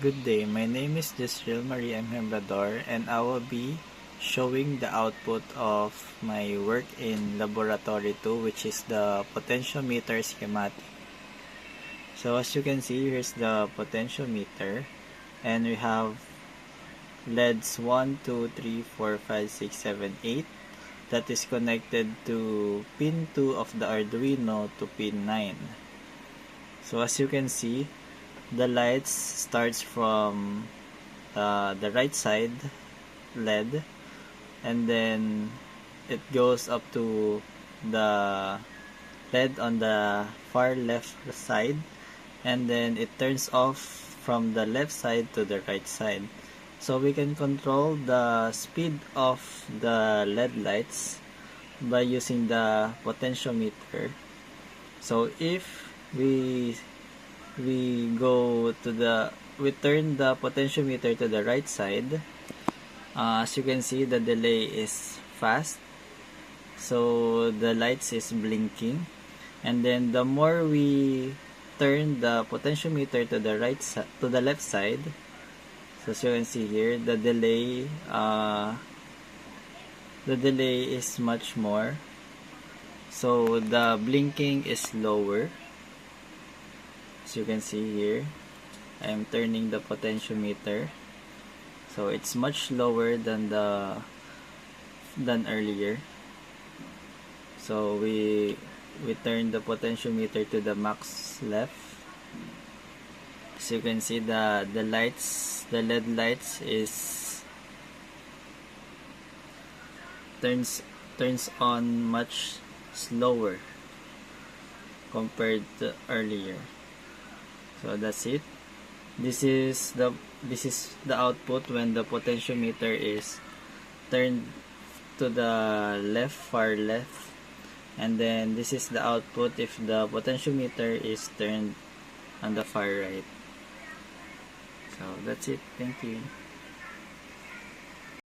Good day, my name is Jisril Marie M. Hembrador and I will be showing the output of my work in Laboratory 2, which is the potentiometer schematic. So as you can see, here's the potentiometer and we have LEDs 1, 2, 3, 4, 5, 6, 7, 8 that is connected to pin 2 of the Arduino to pin 9. So as you can see, the lights starts from the right side LED and then it goes up to the LED on the far left side, and then it turns off from the left side to the right side. So we can control the speed of the LED lights by using the potentiometer. So if we turn the potentiometer to the right side, as you can see, the delay is fast, so the lights is blinking. And then the more we turn the potentiometer to the left side, so as you can see here, the delay is much more, so the blinking is lower. As you can see here, I am turning the potentiometer, so it's much lower than earlier. So we turn the potentiometer to the max left. As you can see, the LED lights is turns on much slower compared to earlier. So that's it. This is the output when the potentiometer is turned to the far left, and then this is the output if the potentiometer is turned on the far right. So that's it. Thank you.